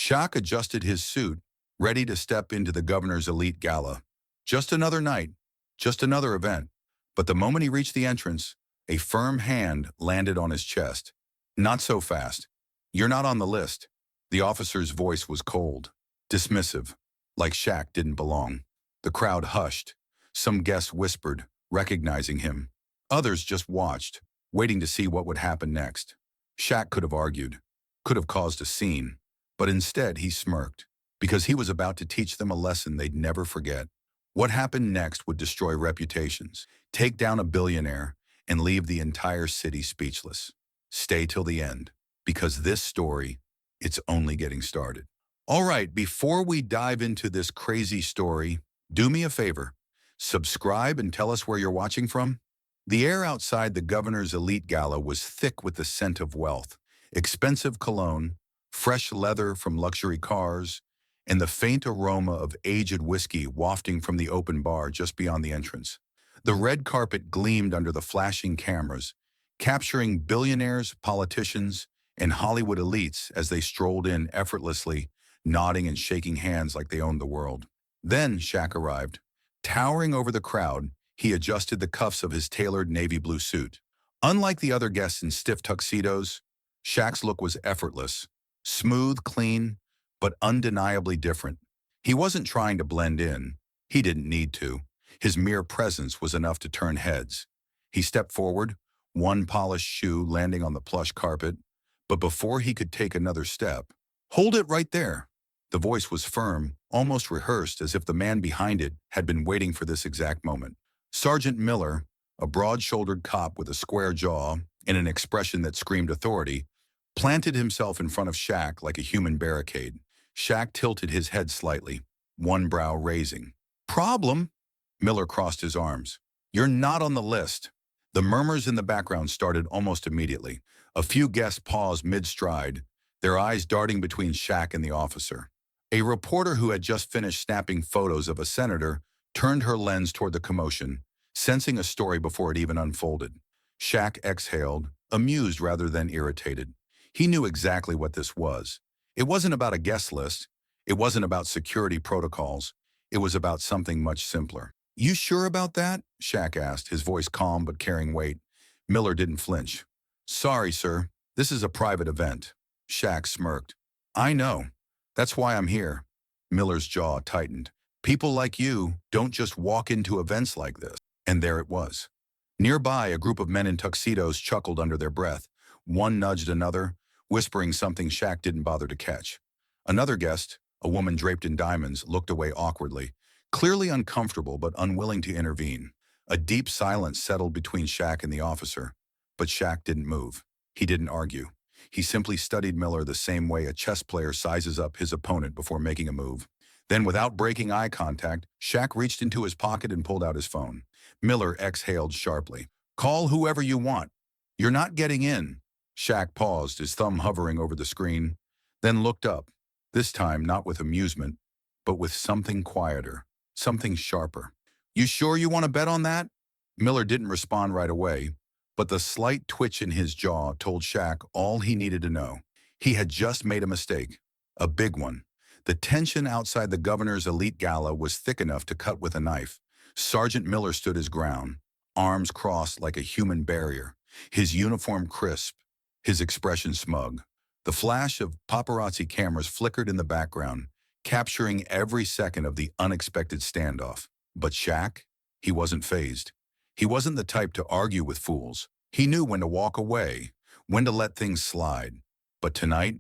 Shaq adjusted his suit, ready to step into the governor's elite gala. Just another night, just another event. But the moment he reached the entrance, a firm hand landed on his chest. Not so fast. You're not on the list. The officer's voice was cold, dismissive, like Shaq didn't belong. The crowd hushed. Some guests whispered, recognizing him. Others just watched, waiting to see what would happen next. Shaq could have argued, could have caused a scene, but instead he smirked, because he was about to teach them a lesson they'd never forget. What happened next would destroy reputations, take down a billionaire, and leave the entire city speechless. Stay till the end, because this story, it's only getting started. All right, before we dive into this crazy story, do me a favor. Subscribe and tell us where you're watching from. The air outside the governor's elite gala was thick with the scent of wealth, expensive cologne, fresh leather from luxury cars, and the faint aroma of aged whiskey wafting from the open bar just beyond the entrance. The red carpet gleamed under the flashing cameras, capturing billionaires, politicians, and Hollywood elites as they strolled in effortlessly, nodding and shaking hands like they owned the world. Then Shaq arrived. Towering over the crowd, he adjusted the cuffs of his tailored navy blue suit. Unlike the other guests in stiff tuxedos, Shaq's look was effortless, smooth, clean, but undeniably different. He wasn't trying to blend in. He didn't need to. His mere presence was enough to turn heads. He stepped forward, one polished shoe landing on the plush carpet, but before he could take another step, "Hold it right there." The voice was firm, almost rehearsed, as if the man behind it had been waiting for this exact moment. Sergeant Miller, a broad-shouldered cop with a square jaw and an expression that screamed authority, planted himself in front of Shaq like a human barricade. Shaq tilted his head slightly, one brow raising. "Problem?" Miller crossed his arms. "You're not on the list." The murmurs in the background started almost immediately. A few guests paused mid-stride, their eyes darting between Shaq and the officer. A reporter who had just finished snapping photos of a senator turned her lens toward the commotion, sensing a story before it even unfolded. Shaq exhaled, amused rather than irritated. He knew exactly what this was. It wasn't about a guest list. It wasn't about security protocols. It was about something much simpler. "You sure about that?" Shaq asked, his voice calm but carrying weight. Miller didn't flinch. "Sorry, sir. This is a private event." Shaq smirked. "I know. That's why I'm here." Miller's jaw tightened. "People like you don't just walk into events like this." And there it was. Nearby, a group of men in tuxedos chuckled under their breath. One nudged another, whispering something Shaq didn't bother to catch. Another guest, a woman draped in diamonds, looked away awkwardly, clearly uncomfortable but unwilling to intervene. A deep silence settled between Shaq and the officer, but Shaq didn't move. He didn't argue. He simply studied Miller the same way a chess player sizes up his opponent before making a move. Then, without breaking eye contact, Shaq reached into his pocket and pulled out his phone. Miller exhaled sharply. "Call whoever you want. You're not getting in." Shaq paused, his thumb hovering over the screen, then looked up, this time not with amusement, but with something quieter, something sharper. "You sure you want to bet on that?" Miller didn't respond right away, but the slight twitch in his jaw told Shaq all he needed to know. He had just made a mistake, a big one. The tension outside the governor's elite gala was thick enough to cut with a knife. Sergeant Miller stood his ground, arms crossed like a human barrier, his uniform crisp, his expression smug. The flash of paparazzi cameras flickered in the background, capturing every second of the unexpected standoff. But Shaq, he wasn't fazed. He wasn't the type to argue with fools. He knew when to walk away, when to let things slide. But tonight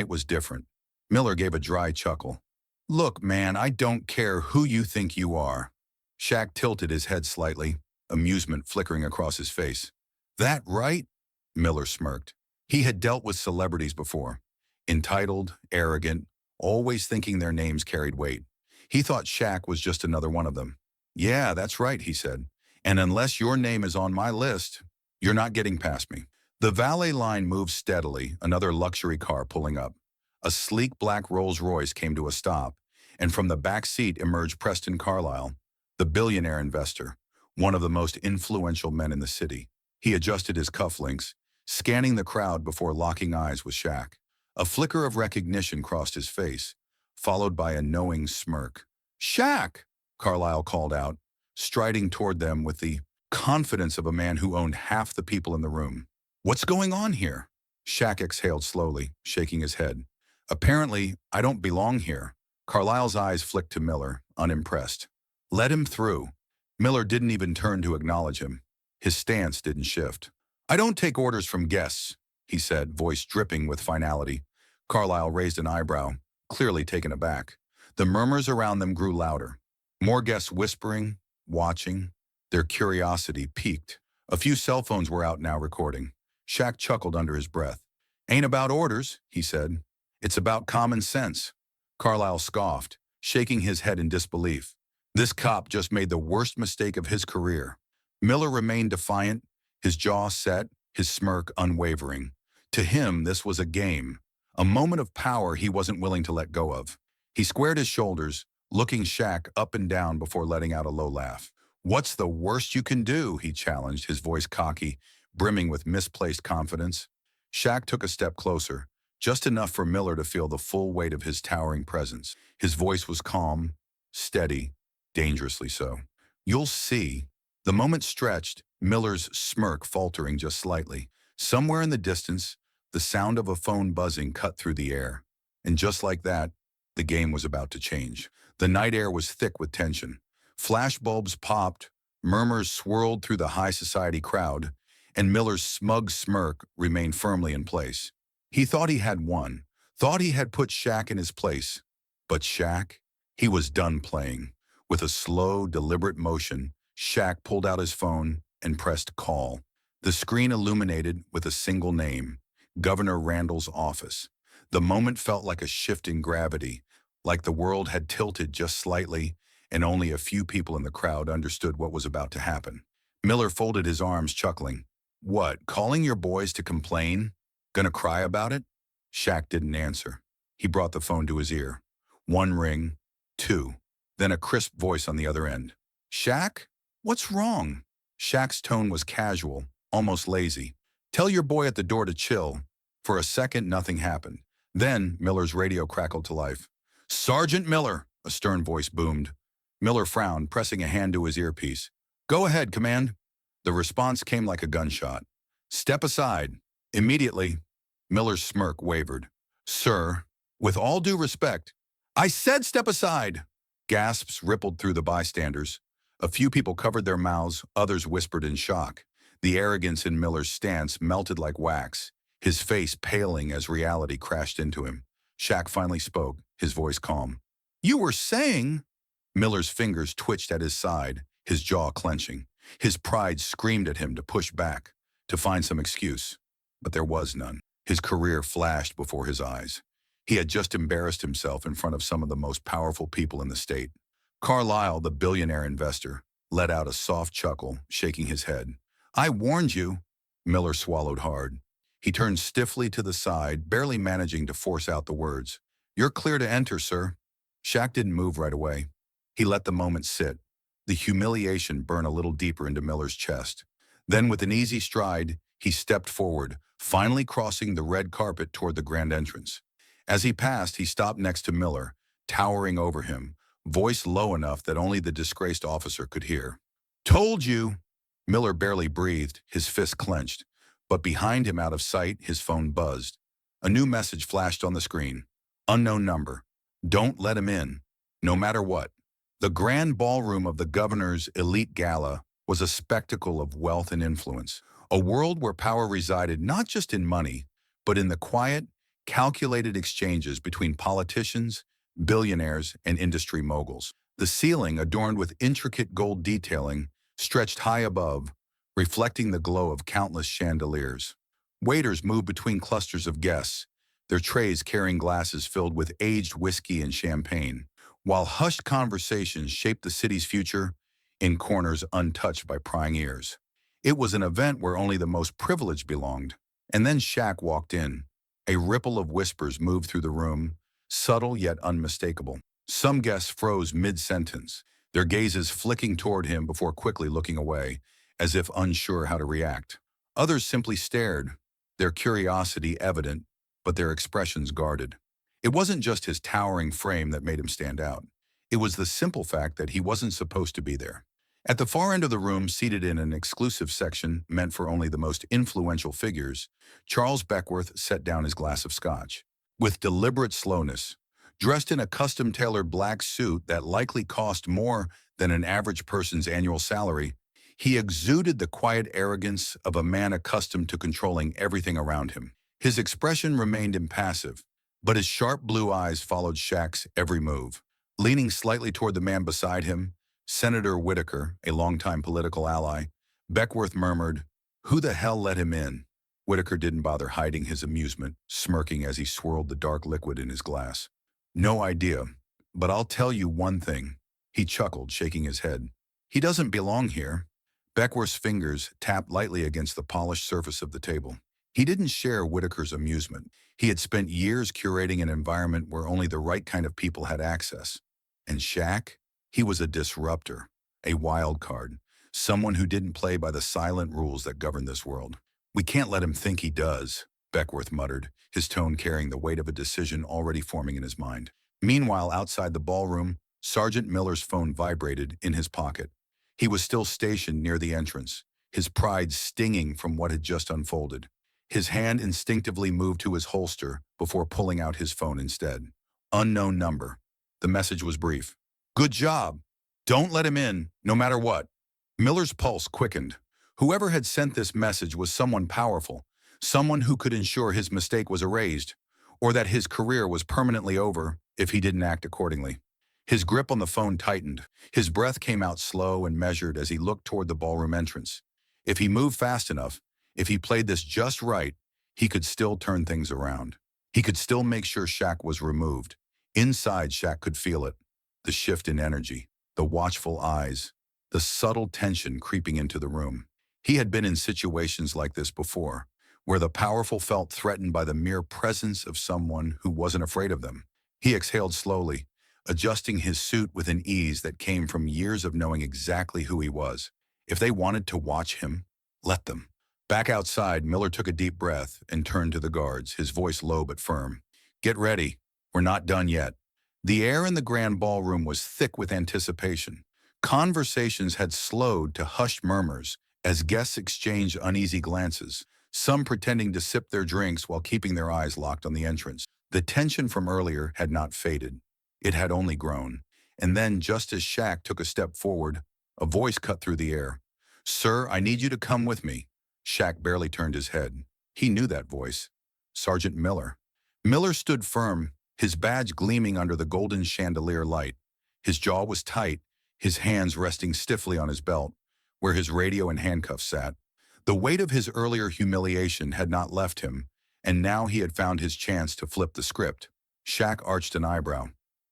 was different. Miller gave a dry chuckle. "Look, man, I don't care who you think you are." Shaq tilted his head slightly, amusement flickering across his face. "That right?" Miller smirked. He had dealt with celebrities before. Entitled, arrogant, always thinking their names carried weight. He thought Shaq was just another one of them. "Yeah, that's right," he said. "And unless your name is on my list, you're not getting past me." The valet line moved steadily, another luxury car pulling up. A sleek black Rolls-Royce came to a stop, and from the back seat emerged Preston Carlisle, the billionaire investor, one of the most influential men in the city. He adjusted his cufflinks, scanning the crowd before locking eyes with Shaq. A flicker of recognition crossed his face, followed by a knowing smirk. "Shaq!" Carlyle called out, striding toward them with the confidence of a man who owned half the people in the room. "What's going on here?" Shaq exhaled slowly, shaking his head. "Apparently, I don't belong here." Carlyle's eyes flicked to Miller, unimpressed. "Let him through." Miller didn't even turn to acknowledge him. His stance didn't shift. "I don't take orders from guests," he said, voice dripping with finality. Carlyle raised an eyebrow, clearly taken aback. The murmurs around them grew louder. More guests whispering, watching. Their curiosity piqued. A few cell phones were out now recording. Shaq chuckled under his breath. "Ain't about orders," he said. "It's about common sense." Carlyle scoffed, shaking his head in disbelief. This cop just made the worst mistake of his career. Miller remained defiant, his jaw set, his smirk unwavering. To him, this was a game, a moment of power he wasn't willing to let go of. He squared his shoulders, looking Shaq up and down before letting out a low laugh. "What's the worst you can do?" he challenged, his voice cocky, brimming with misplaced confidence. Shaq took a step closer, just enough for Miller to feel the full weight of his towering presence. His voice was calm, steady, dangerously so. "You'll see." The moment stretched, Miller's smirk faltering just slightly. Somewhere in the distance, the sound of a phone buzzing cut through the air. And just like that, the game was about to change. The night air was thick with tension. Flashbulbs popped, murmurs swirled through the high society crowd, and Miller's smug smirk remained firmly in place. He thought he had won, thought he had put Shaq in his place. But Shaq? He was done playing. With a slow, deliberate motion, Shaq pulled out his phone and pressed call. The screen illuminated with a single name, Governor Randall's office. The moment felt like a shift in gravity, like the world had tilted just slightly, and only a few people in the crowd understood what was about to happen. Miller folded his arms, chuckling. "What, calling your boys to complain? Gonna cry about it?" Shaq didn't answer. He brought the phone to his ear. One ring, two, then a crisp voice on the other end. "Shaq? What's wrong?" Shaq's tone was casual, almost lazy. "Tell your boy at the door to chill." For a second, nothing happened. Then, Miller's radio crackled to life. "Sergeant Miller," a stern voice boomed. Miller frowned, pressing a hand to his earpiece. "Go ahead, Command." The response came like a gunshot. "Step aside." Immediately, Miller's smirk wavered. "Sir, with all due respect." "I said step aside!" Gasps rippled through the bystanders. A few people covered their mouths, others whispered in shock. The arrogance in Miller's stance melted like wax, his face paling as reality crashed into him. Shaq finally spoke, his voice calm. "You were saying—" Miller's fingers twitched at his side, his jaw clenching. His pride screamed at him to push back, to find some excuse. But there was none. His career flashed before his eyes. He had just embarrassed himself in front of some of the most powerful people in the state. Carlyle, the billionaire investor, let out a soft chuckle, shaking his head. "I warned you." Miller swallowed hard. He turned stiffly to the side, barely managing to force out the words. "You're clear to enter, sir." Shaq didn't move right away. He let the moment sit, the humiliation burn a little deeper into Miller's chest. Then, with an easy stride, he stepped forward, finally crossing the red carpet toward the grand entrance. As he passed, he stopped next to Miller, towering over him, voice low enough that only the disgraced officer could hear. "Told you!" Miller barely breathed, his fist clenched. But behind him, out of sight, his phone buzzed. A new message flashed on the screen. Unknown number. Don't let him in, no matter what. The grand ballroom of the governor's elite gala was a spectacle of wealth and influence, a world where power resided not just in money, but in the quiet, calculated exchanges between politicians, billionaires, and industry moguls. The ceiling, adorned with intricate gold detailing, stretched high above, reflecting the glow of countless chandeliers. Waiters moved between clusters of guests, their trays carrying glasses filled with aged whiskey and champagne, while hushed conversations shaped the city's future in corners untouched by prying ears. It was an event where only the most privileged belonged. And then Shaq walked in. A ripple of whispers moved through the room, subtle yet unmistakable. Some guests froze mid-sentence, their gazes flicking toward him before quickly looking away, as if unsure how to react. Others simply stared, their curiosity evident, but their expressions guarded. It wasn't just his towering frame that made him stand out. It was the simple fact that he wasn't supposed to be there. At the far end of the room, seated in an exclusive section meant for only the most influential figures, Charles Beckworth set down his glass of scotch. With deliberate slowness, dressed in a custom-tailored black suit that likely cost more than an average person's annual salary, he exuded the quiet arrogance of a man accustomed to controlling everything around him. His expression remained impassive, but his sharp blue eyes followed Shaq's every move. Leaning slightly toward the man beside him, Senator Whitaker, a longtime political ally, Beckworth murmured, "Who the hell let him in?" Whitaker didn't bother hiding his amusement, smirking as he swirled the dark liquid in his glass. "No idea, but I'll tell you one thing." He chuckled, shaking his head. "He doesn't belong here." Beckworth's fingers tapped lightly against the polished surface of the table. He didn't share Whitaker's amusement. He had spent years curating an environment where only the right kind of people had access. And Shaq? He was a disruptor, a wild card, someone who didn't play by the silent rules that govern this world. "We can't let him think he does," Beckworth muttered, his tone carrying the weight of a decision already forming in his mind. Meanwhile, outside the ballroom, Sergeant Miller's phone vibrated in his pocket. He was still stationed near the entrance, his pride stinging from what had just unfolded. His hand instinctively moved to his holster before pulling out his phone instead. Unknown number. The message was brief. "Good job. Don't let him in, no matter what." Miller's pulse quickened. Whoever had sent this message was someone powerful, someone who could ensure his mistake was erased, or that his career was permanently over if he didn't act accordingly. His grip on the phone tightened. His breath came out slow and measured as he looked toward the ballroom entrance. If he moved fast enough, if he played this just right, he could still turn things around. He could still make sure Shaq was removed. Inside, Shaq could feel it. The shift in energy, the watchful eyes, the subtle tension creeping into the room. He had been in situations like this before, where the powerful felt threatened by the mere presence of someone who wasn't afraid of them. He exhaled slowly, adjusting his suit with an ease that came from years of knowing exactly who he was. If they wanted to watch him, let them. Back outside, Miller took a deep breath and turned to the guards, his voice low but firm. "Get ready. We're not done yet." The air in the grand ballroom was thick with anticipation. Conversations had slowed to hushed murmurs as guests exchanged uneasy glances, some pretending to sip their drinks while keeping their eyes locked on the entrance. The tension from earlier had not faded. It had only grown. And then, just as Shaq took a step forward, a voice cut through the air. "Sir, I need you to come with me." Shaq barely turned his head. He knew that voice. Sergeant Miller. Miller stood firm, his badge gleaming under the golden chandelier light. His jaw was tight, his hands resting stiffly on his belt, where his radio and handcuffs sat. The weight of his earlier humiliation had not left him, and now he had found his chance to flip the script. Shaq arched an eyebrow.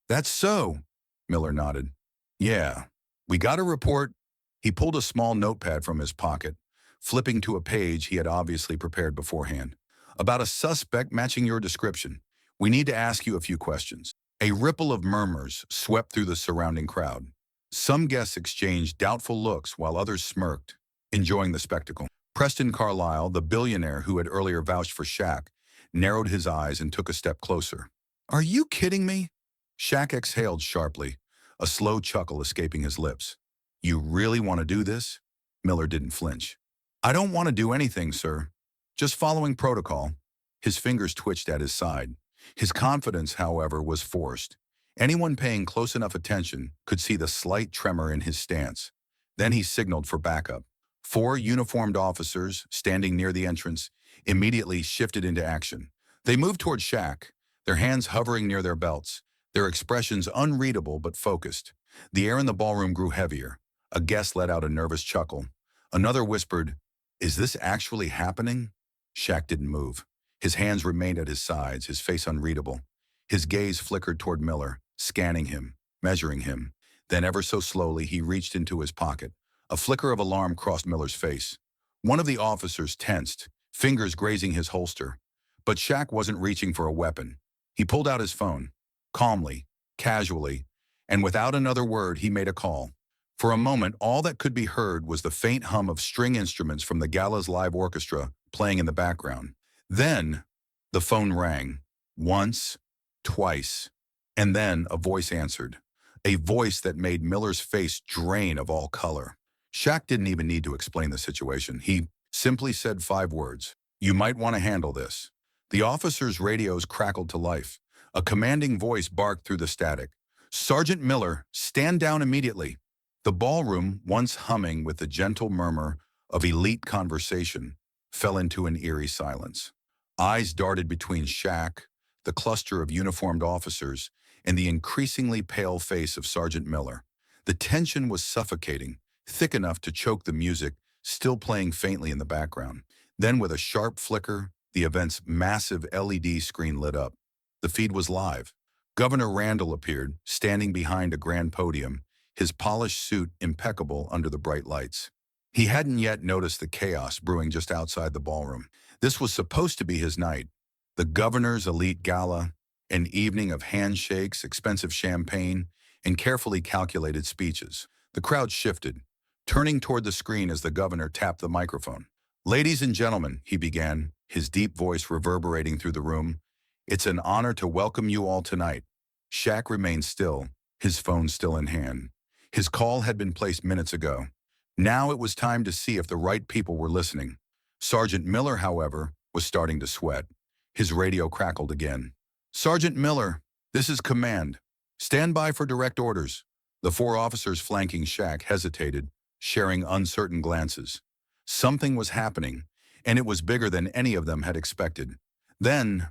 "That's so," Miller nodded. "Yeah, we got a report." He pulled a small notepad from his pocket, flipping to a page he had obviously prepared beforehand. "About a suspect matching your description. We need to ask you a few questions." A ripple of murmurs swept through the surrounding crowd. Some guests exchanged doubtful looks while others smirked, enjoying the spectacle. Preston Carlisle, the billionaire who had earlier vouched for Shaq, narrowed his eyes and took a step closer. "Are you kidding me?" Shaq exhaled sharply, a slow chuckle escaping his lips. "You really want to do this?" Miller didn't flinch. "I don't want to do anything, sir. Just following protocol." His fingers twitched at his side. His confidence, however, was forced. Anyone paying close enough attention could see the slight tremor in his stance. Then he signaled for backup. 4 uniformed officers, standing near the entrance, immediately shifted into action. They moved toward Shaq, their hands hovering near their belts, their expressions unreadable but focused. The air in the ballroom grew heavier. A guest let out a nervous chuckle. Another whispered, "Is this actually happening?" Shaq didn't move. His hands remained at his sides, his face unreadable. His gaze flickered toward Miller, scanning him, measuring him. Then ever so slowly he reached into his pocket. A flicker of alarm crossed Miller's face. One of the officers tensed, fingers grazing his holster. But Shaq wasn't reaching for a weapon. He pulled out his phone. Calmly, casually, and without another word he made a call. For a moment, all that could be heard was the faint hum of string instruments from the gala's live orchestra playing in the background. Then, The phone rang. Once, twice, and then a voice answered. A voice that made Miller's face drain of all color. Shaq didn't even need to explain the situation. He simply said 5 words. "You might want to handle this." The officers' radios crackled to life. A commanding voice barked through the static. "Sergeant Miller, stand down immediately." The ballroom, once humming with the gentle murmur of elite conversation, fell into an eerie silence. Eyes darted between Shaq, the cluster of uniformed officers, and the increasingly pale face of Sergeant Miller. The tension was suffocating, thick enough to choke the music, still playing faintly in the background. Then with a sharp flicker, the event's massive LED screen lit up. The feed was live. Governor Randall appeared, standing behind a grand podium, his polished suit impeccable under the bright lights. He hadn't yet noticed the chaos brewing just outside the ballroom. This was supposed to be his night. The governor's elite gala, an evening of handshakes, expensive champagne, and carefully calculated speeches. The crowd shifted, turning toward the screen as the governor tapped the microphone. "Ladies and gentlemen," he began, his deep voice reverberating through the room, "it's an honor to welcome you all tonight." Shaq remained still, his phone still in hand. His call had been placed minutes ago. Now it was time to see if the right people were listening. Sergeant Miller, however, was starting to sweat. His radio crackled again. "Sergeant Miller, this is command. Stand by for direct orders." The 4 officers flanking Shaq hesitated, sharing uncertain glances. Something was happening, and it was bigger than any of them had expected. Then,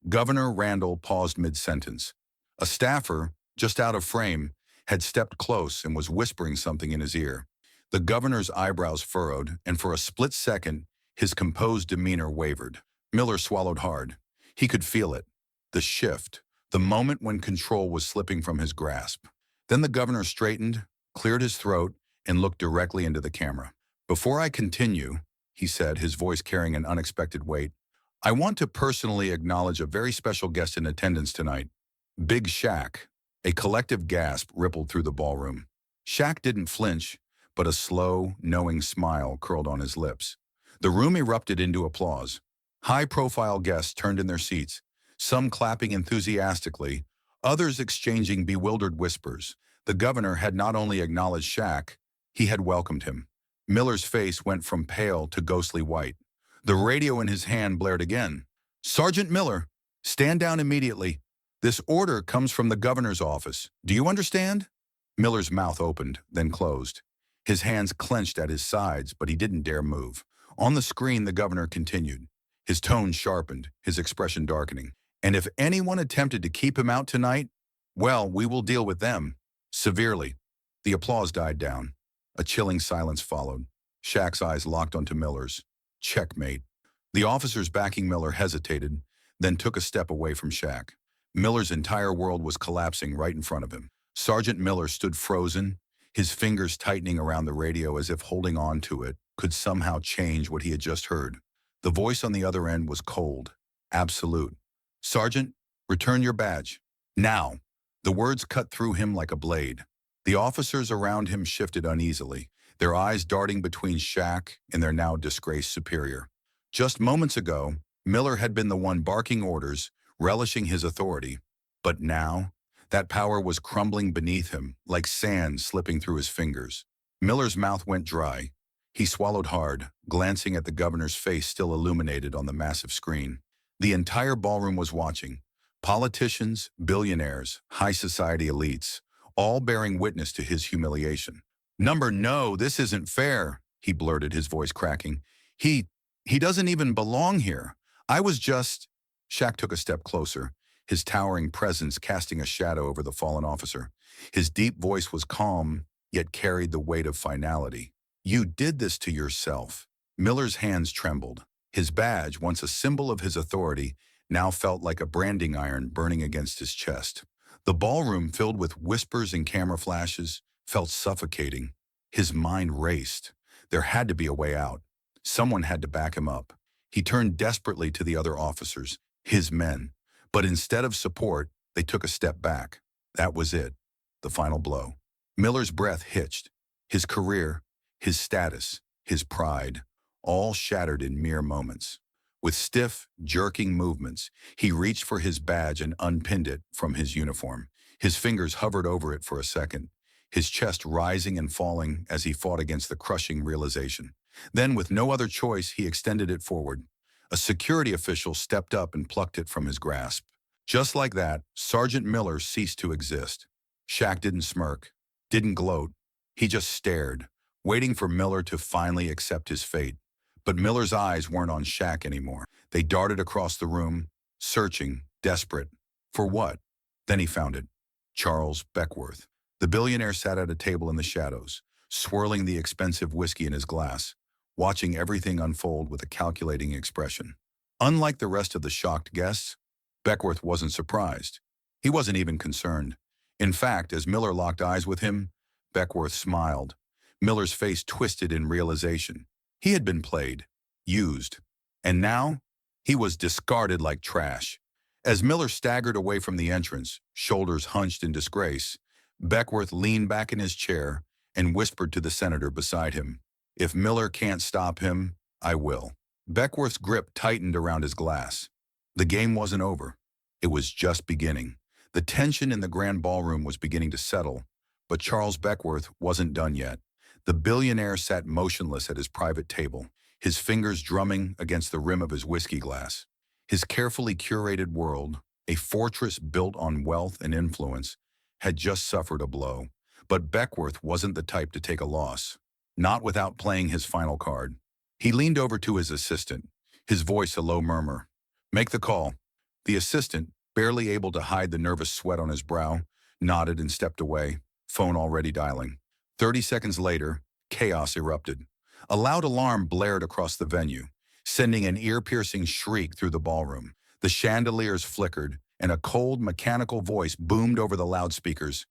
Governor Randall paused mid-sentence. A staffer, just out of frame, had stepped close and was whispering something in his ear. The governor's eyebrows furrowed, and for a split second, his composed demeanor wavered. Miller swallowed hard. He could feel it. The shift. The moment when control was slipping from his grasp. Then the governor straightened, cleared his throat, and looked directly into the camera. "Before I continue," he said, his voice carrying an unexpected weight, "I want to personally acknowledge a very special guest in attendance tonight. Big Shaq." A collective gasp rippled through the ballroom. Shaq didn't flinch, but a slow, knowing smile curled on his lips. The room erupted into applause. High-profile guests turned in their seats, some clapping enthusiastically, others exchanging bewildered whispers. The governor had not only acknowledged Shaq, he had welcomed him. Miller's face went from pale to ghostly white. The radio in his hand blared again. "Sergeant Miller, stand down immediately. This order comes from the governor's office. Do you understand?" Miller's mouth opened, then closed. His hands clenched at his sides, but he didn't dare move. On the screen, the governor continued. His tone sharpened, his expression darkening. "And if anyone attempted to keep him out tonight, well, we will deal with them. Severely." The applause died down. A chilling silence followed. Shaq's eyes locked onto Miller's. Checkmate. The officers backing Miller hesitated, then took a step away from Shaq. Miller's entire world was collapsing right in front of him. Sergeant Miller stood frozen, his fingers tightening around the radio as if holding on to it could somehow change what he had just heard. The voice on the other end was cold, absolute. "Sergeant, return your badge. Now." The words cut through him like a blade. The officers around him shifted uneasily, their eyes darting between Shaq and their now disgraced superior. Just moments ago, Miller had been the one barking orders, relishing his authority. But now, that power was crumbling beneath him, like sand slipping through his fingers. Miller's mouth went dry. He swallowed hard, glancing at the governor's face still illuminated on the massive screen. The entire ballroom was watching. Politicians, billionaires, high society elites, all bearing witness to his humiliation. No, this isn't fair," he blurted, his voice cracking. He doesn't even belong here. I was just..." Shaq took a step closer, his towering presence casting a shadow over the fallen officer. His deep voice was calm, yet carried the weight of finality. "You did this to yourself." Miller's hands trembled. His badge, once a symbol of his authority, now felt like a branding iron burning against his chest. The ballroom, filled with whispers and camera flashes, felt suffocating. His mind raced. There had to be a way out. Someone had to back him up. He turned desperately to the other officers, his men. But instead of support, they took a step back. That was it. The final blow. Miller's breath hitched. His career, his status, his pride, all shattered in mere moments. With stiff, jerking movements, he reached for his badge and unpinned it from his uniform. His fingers hovered over it for a second, his chest rising and falling as he fought against the crushing realization. Then, with no other choice, he extended it forward. A security official stepped up and plucked it from his grasp. Just like that, Sergeant Miller ceased to exist. Shaq didn't smirk, didn't gloat. He just stared, waiting for Miller to finally accept his fate. But Miller's eyes weren't on Shaq anymore. They darted across the room, searching, desperate. For what? Then he found it. Charles Beckworth. The billionaire sat at a table in the shadows, swirling the expensive whiskey in his glass, watching everything unfold with a calculating expression. Unlike the rest of the shocked guests, Beckworth wasn't surprised. He wasn't even concerned. In fact, as Miller locked eyes with him, Beckworth smiled. Miller's face twisted in realization. He had been played, used, and now he was discarded like trash. As Miller staggered away from the entrance, shoulders hunched in disgrace, Beckworth leaned back in his chair and whispered to the senator beside him, "If Miller can't stop him, I will." Beckworth's grip tightened around his glass. The game wasn't over. It was just beginning. The tension in the grand ballroom was beginning to settle, but Charles Beckworth wasn't done yet. The billionaire sat motionless at his private table, his fingers drumming against the rim of his whiskey glass. His carefully curated world, a fortress built on wealth and influence, had just suffered a blow. But Beckworth wasn't the type to take a loss, not without playing his final card. He leaned over to his assistant, his voice a low murmur. "Make the call." The assistant, barely able to hide the nervous sweat on his brow, nodded and stepped away, phone already dialing. 30 seconds later, chaos erupted. A loud alarm blared across the venue, sending an ear-piercing shriek through the ballroom. The chandeliers flickered, and a cold, mechanical voice boomed over the loudspeakers.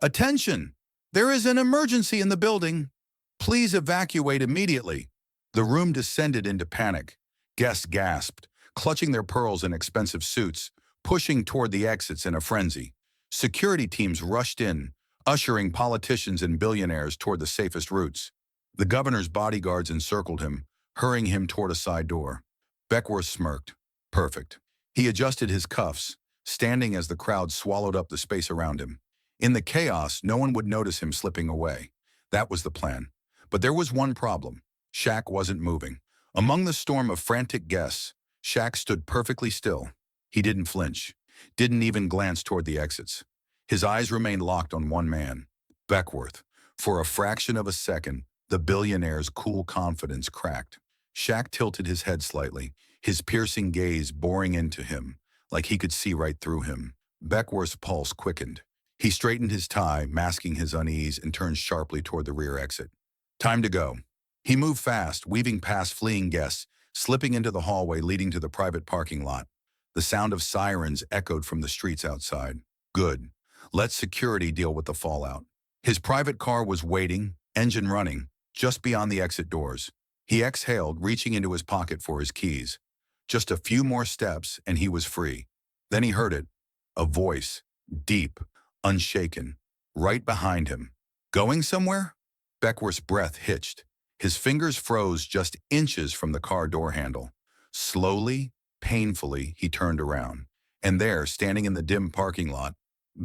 "Attention! There is an emergency in the building. Please evacuate immediately." The room descended into panic. Guests gasped, clutching their pearls and expensive suits, pushing toward the exits in a frenzy. Security teams rushed in, ushering politicians and billionaires toward the safest routes. The governor's bodyguards encircled him, hurrying him toward a side door. Beckworth smirked. Perfect. He adjusted his cuffs, standing as the crowd swallowed up the space around him. In the chaos, no one would notice him slipping away. That was the plan. But there was one problem. Shaq wasn't moving. Among the storm of frantic guests, Shaq stood perfectly still. He didn't flinch, didn't even glance toward the exits. His eyes remained locked on one man, Beckworth. For a fraction of a second, the billionaire's cool confidence cracked. Shaq tilted his head slightly, his piercing gaze boring into him, like he could see right through him. Beckworth's pulse quickened. He straightened his tie, masking his unease, and turned sharply toward the rear exit. Time to go. He moved fast, weaving past fleeing guests, slipping into the hallway leading to the private parking lot. The sound of sirens echoed from the streets outside. Good. Let security deal with the fallout. His private car was waiting, engine running, just beyond the exit doors. He exhaled, reaching into his pocket for his keys. Just a few more steps, and he was free. Then he heard it. A voice, deep, unshaken, right behind him. Going somewhere? Beckworth's breath hitched. His fingers froze just inches from the car door handle. Slowly, painfully, he turned around. And there, standing in the dim parking lot,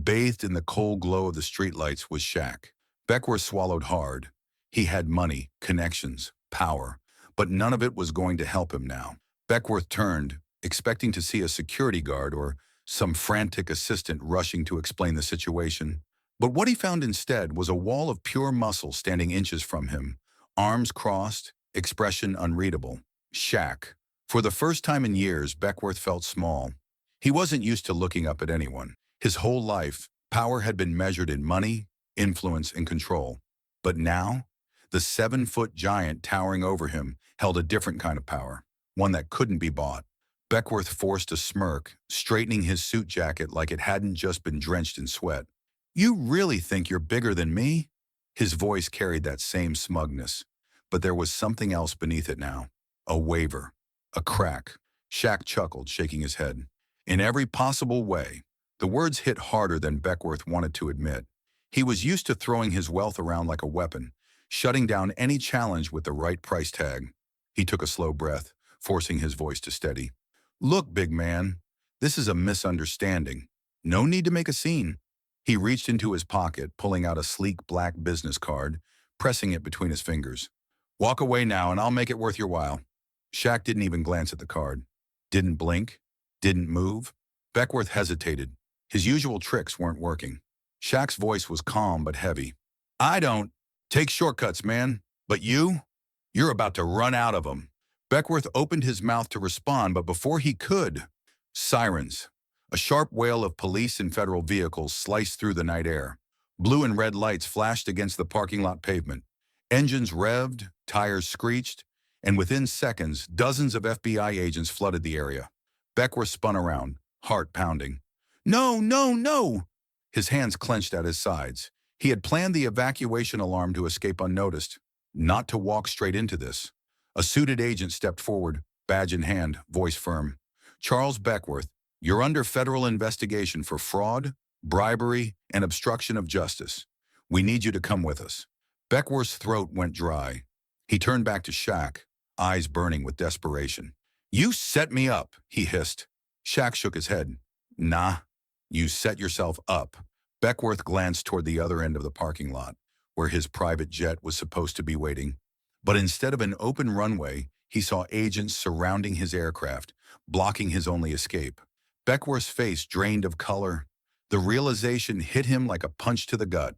bathed in the cold glow of the streetlights, was Shaq. Beckworth swallowed hard. He had money, connections, power, but none of it was going to help him now. Beckworth turned, expecting to see a security guard or some frantic assistant rushing to explain the situation. But what he found instead was a wall of pure muscle standing inches from him, arms crossed, expression unreadable. Shaq. For the first time in years, Beckworth felt small. He wasn't used to looking up at anyone. His whole life, power had been measured in money, influence, and control. But now, the 7-foot giant towering over him held a different kind of power, one that couldn't be bought. Beckworth forced a smirk, straightening his suit jacket like it hadn't just been drenched in sweat. "You really think you're bigger than me?" His voice carried that same smugness, but there was something else beneath it now. A waver, a crack. Shaq chuckled, shaking his head. In every possible way. The words hit harder than Beckworth wanted to admit. He was used to throwing his wealth around like a weapon, shutting down any challenge with the right price tag. He took a slow breath, forcing his voice to steady. Look, big man, this is a misunderstanding. No need to make a scene. He reached into his pocket, pulling out a sleek black business card, pressing it between his fingers. Walk away now and I'll make it worth your while. Shaq didn't even glance at the card. Didn't blink. Didn't move. Beckworth hesitated. His usual tricks weren't working. Shaq's voice was calm but heavy. I don't take shortcuts, man. But you? You're about to run out of them. Beckworth opened his mouth to respond, but before he could, sirens. A sharp wail of police and federal vehicles sliced through the night air. Blue and red lights flashed against the parking lot pavement. Engines revved, tires screeched, and within seconds, dozens of FBI agents flooded the area. Beckworth spun around, heart pounding. No, no, no! His hands clenched at his sides. He had planned the evacuation alarm to escape unnoticed, not to walk straight into this. A suited agent stepped forward, badge in hand, voice firm. Charles Beckworth, you're under federal investigation for fraud, bribery, and obstruction of justice. We need you to come with us. Beckworth's throat went dry. He turned back to Shaq, eyes burning with desperation. You set me up, he hissed. Shaq shook his head. Nah, you set yourself up. Beckworth glanced toward the other end of the parking lot, where his private jet was supposed to be waiting. But instead of an open runway, he saw agents surrounding his aircraft, blocking his only escape. Beckworth's face drained of color. The realization hit him like a punch to the gut.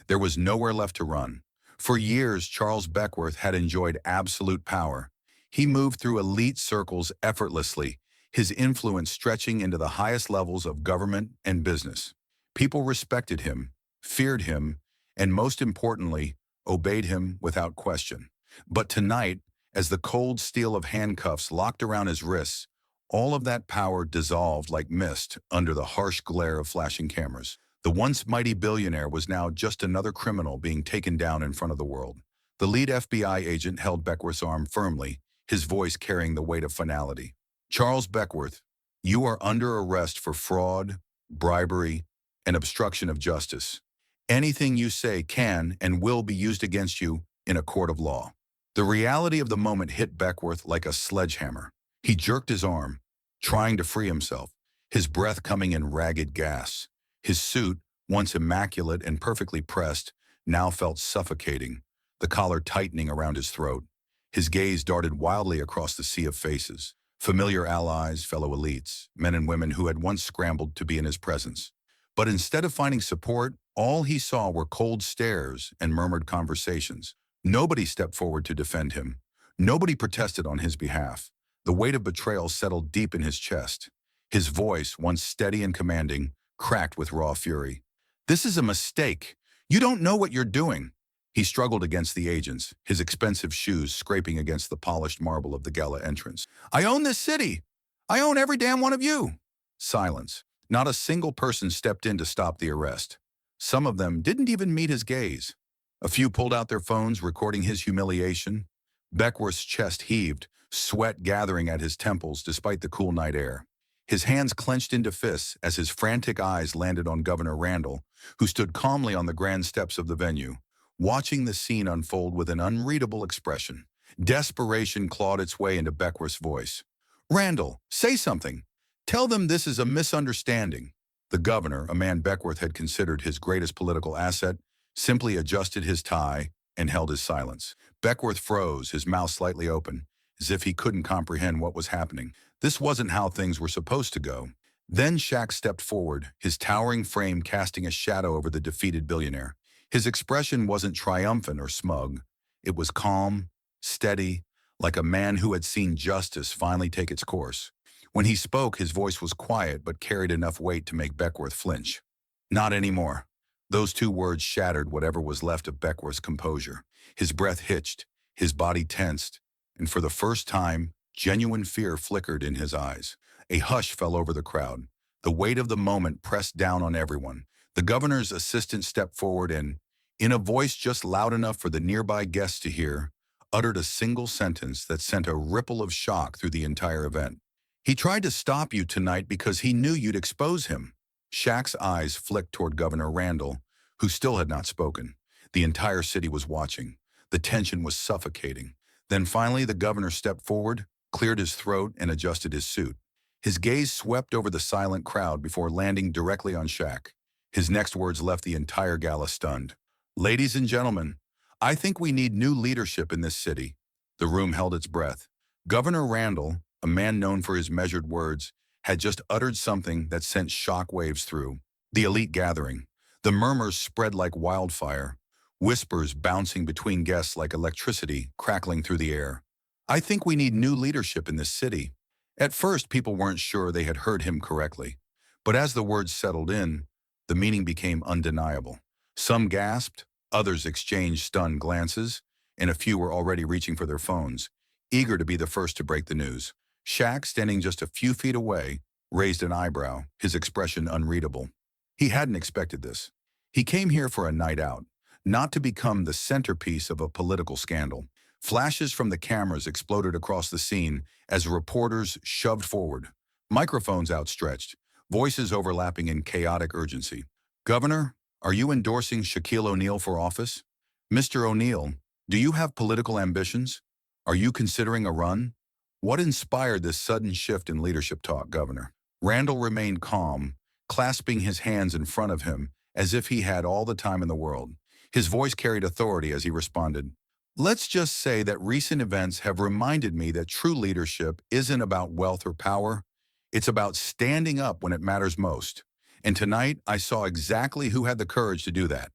There was nowhere left to run. For years, Charles Beckworth had enjoyed absolute power. He moved through elite circles effortlessly, his influence stretching into the highest levels of government and business. People respected him, feared him, and most importantly, obeyed him without question. But tonight, as the cold steel of handcuffs locked around his wrists, all of that power dissolved like mist under the harsh glare of flashing cameras. The once mighty billionaire was now just another criminal being taken down in front of the world. The lead FBI agent held Beckworth's arm firmly, his voice carrying the weight of finality. Charles Beckworth, you are under arrest for fraud, bribery, and obstruction of justice. Anything you say can and will be used against you in a court of law. The reality of the moment hit Beckworth like a sledgehammer. He jerked his arm, trying to free himself, his breath coming in ragged gasps. His suit, once immaculate and perfectly pressed, now felt suffocating, the collar tightening around his throat. His gaze darted wildly across the sea of faces, familiar allies, fellow elites, men and women who had once scrambled to be in his presence. But instead of finding support, all he saw were cold stares and murmured conversations. Nobody stepped forward to defend him. Nobody protested on his behalf. The weight of betrayal settled deep in his chest. His voice, once steady and commanding, cracked with raw fury. This is a mistake. You don't know what you're doing. He struggled against the agents, his expensive shoes scraping against the polished marble of the gala entrance. I own this city. I own every damn one of you. Silence. Not a single person stepped in to stop the arrest. Some of them didn't even meet his gaze. A few pulled out their phones, recording his humiliation. Beckworth's chest heaved, sweat gathering at his temples despite the cool night air. His hands clenched into fists as his frantic eyes landed on Governor Randall, who stood calmly on the grand steps of the venue, watching the scene unfold with an unreadable expression. Desperation clawed its way into Beckworth's voice. Randall, say something. Tell them this is a misunderstanding. The governor, a man Beckworth had considered his greatest political asset, simply adjusted his tie and held his silence. Beckworth froze, his mouth slightly open, as if he couldn't comprehend what was happening. This wasn't how things were supposed to go. Then Shaq stepped forward, his towering frame casting a shadow over the defeated billionaire. His expression wasn't triumphant or smug. It was calm, steady, like a man who had seen justice finally take its course. When he spoke, his voice was quiet but carried enough weight to make Beckworth flinch. Not anymore. Those two words shattered whatever was left of Beckworth's composure. His breath hitched, his body tensed, and for the first time, genuine fear flickered in his eyes. A hush fell over the crowd. The weight of the moment pressed down on everyone. The governor's assistant stepped forward and, in a voice just loud enough for the nearby guests to hear, uttered a single sentence that sent a ripple of shock through the entire event. He tried to stop you tonight because he knew you'd expose him. Shaq's eyes flicked toward Governor Randall, who still had not spoken. The entire city was watching. The tension was suffocating. Then finally the governor stepped forward, cleared his throat, and adjusted his suit. His gaze swept over the silent crowd before landing directly on Shaq. His next words left the entire gala stunned. "Ladies and gentlemen, I think we need new leadership in this city." The room held its breath. Governor Randall, a man known for his measured words, had just uttered something that sent shockwaves through the elite gathering. The murmurs spread like wildfire, whispers bouncing between guests like electricity crackling through the air. "I think we need new leadership in this city." At first, people weren't sure they had heard him correctly. But as the words settled in, the meaning became undeniable. Some gasped, others exchanged stunned glances, and a few were already reaching for their phones, eager to be the first to break the news. Shaq, standing just a few feet away, raised an eyebrow, his expression unreadable. He hadn't expected this. He came here for a night out, not to become the centerpiece of a political scandal. Flashes from the cameras exploded across the scene as reporters shoved forward, microphones outstretched, voices overlapping in chaotic urgency. "Governor, are you endorsing Shaquille O'Neal for office? Mr. O'Neal, do you have political ambitions? Are you considering a run?" What inspired this sudden shift in leadership talk, Governor? Randall remained calm, clasping his hands in front of him as if he had all the time in the world. His voice carried authority as he responded, "Let's just say that recent events have reminded me that true leadership isn't about wealth or power. It's about standing up when it matters most. And tonight, I saw exactly who had the courage to do that."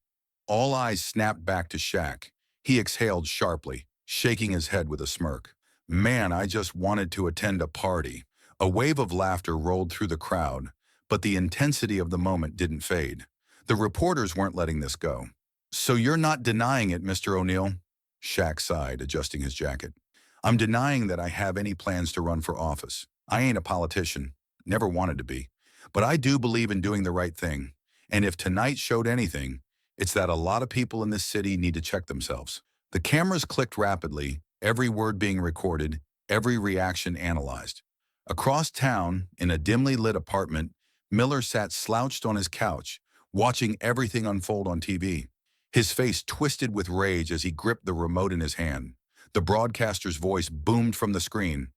All eyes snapped back to Shaq. He exhaled sharply, shaking his head with a smirk. "Man, I just wanted to attend a party." A wave of laughter rolled through the crowd, but the intensity of the moment didn't fade. The reporters weren't letting this go. "So you're not denying it, Mr. O'Neal?" Shaq sighed, adjusting his jacket. "I'm denying that I have any plans to run for office. I ain't a politician, never wanted to be. But I do believe in doing the right thing. And if tonight showed anything, it's that a lot of people in this city need to check themselves." The cameras clicked rapidly, every word being recorded, every reaction analyzed. Across town, in a dimly lit apartment, Miller sat slouched on his couch, watching everything unfold on TV. His face twisted with rage as he gripped the remote in his hand. The broadcaster's voice boomed from the screen.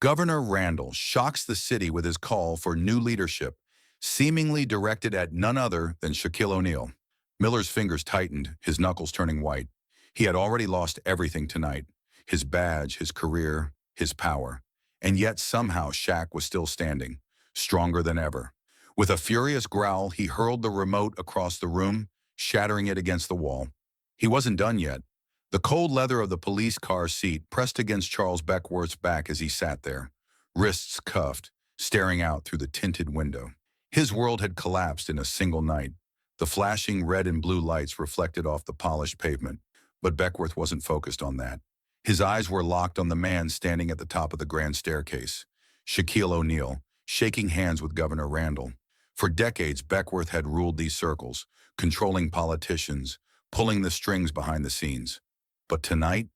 "Governor Randall shocks the city with his call for new leadership, seemingly directed at none other than Shaquille O'Neal." Miller's fingers tightened, his knuckles turning white. He had already lost everything tonight: his badge, his career, his power. And yet somehow Shaq was still standing, stronger than ever. With a furious growl, he hurled the remote across the room, shattering it against the wall. He wasn't done yet. The cold leather of the police car seat pressed against Charles Beckworth's back as he sat there, wrists cuffed, staring out through the tinted window. His world had collapsed in a single night. The flashing red and blue lights reflected off the polished pavement, but Beckworth wasn't focused on that. His eyes were locked on the man standing at the top of the grand staircase, Shaquille O'Neal, shaking hands with Governor Randall. For decades, Beckworth had ruled these circles, controlling politicians, pulling the strings behind the scenes. But tonight,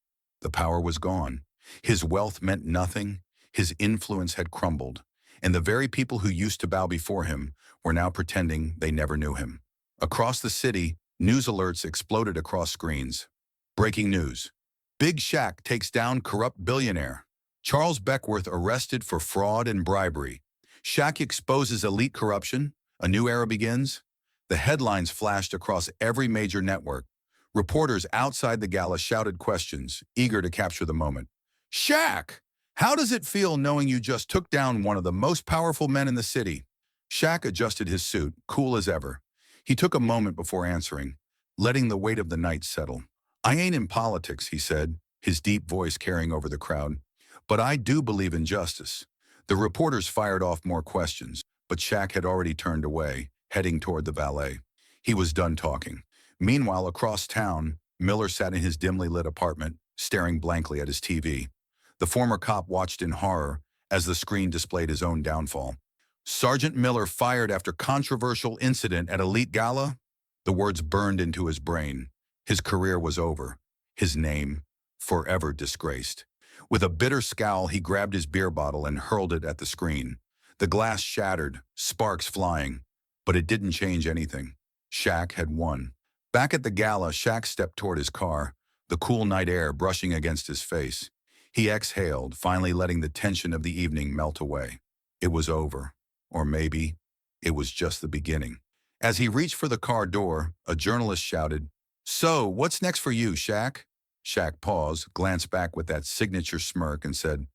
the power was gone. His wealth meant nothing, his influence had crumbled, and the very people who used to bow before him were now pretending they never knew him. Across the city, news alerts exploded across screens. Breaking news: Big Shaq takes down corrupt billionaire. Charles Beckworth arrested for fraud and bribery. Shaq exposes elite corruption. A new era begins. The headlines flashed across every major network. Reporters outside the gala shouted questions, eager to capture the moment. "Shaq, how does it feel knowing you just took down one of the most powerful men in the city?" Shaq adjusted his suit, cool as ever. He took a moment before answering, letting the weight of the night settle. "I ain't in politics," he said, his deep voice carrying over the crowd. "But I do believe in justice." The reporters fired off more questions, but Shaq had already turned away, heading toward the valet. He was done talking. Meanwhile, across town, Miller sat in his dimly lit apartment, staring blankly at his TV. The former cop watched in horror as the screen displayed his own downfall. "Sergeant Miller fired after controversial incident at elite gala?" The words burned into his brain. His career was over. His name, forever disgraced. With a bitter scowl, he grabbed his beer bottle and hurled it at the screen. The glass shattered, sparks flying. But it didn't change anything. Shaq had won. Back at the gala, Shaq stepped toward his car, the cool night air brushing against his face. He exhaled, finally letting the tension of the evening melt away. It was over. Or maybe it was just the beginning. As he reached for the car door, a journalist shouted, "So, what's next for you, Shaq?" Shaq paused, glanced back with that signature smirk, and said,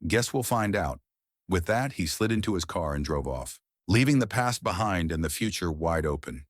"Guess we'll find out." With that, he slid into his car and drove off, leaving the past behind and the future wide open.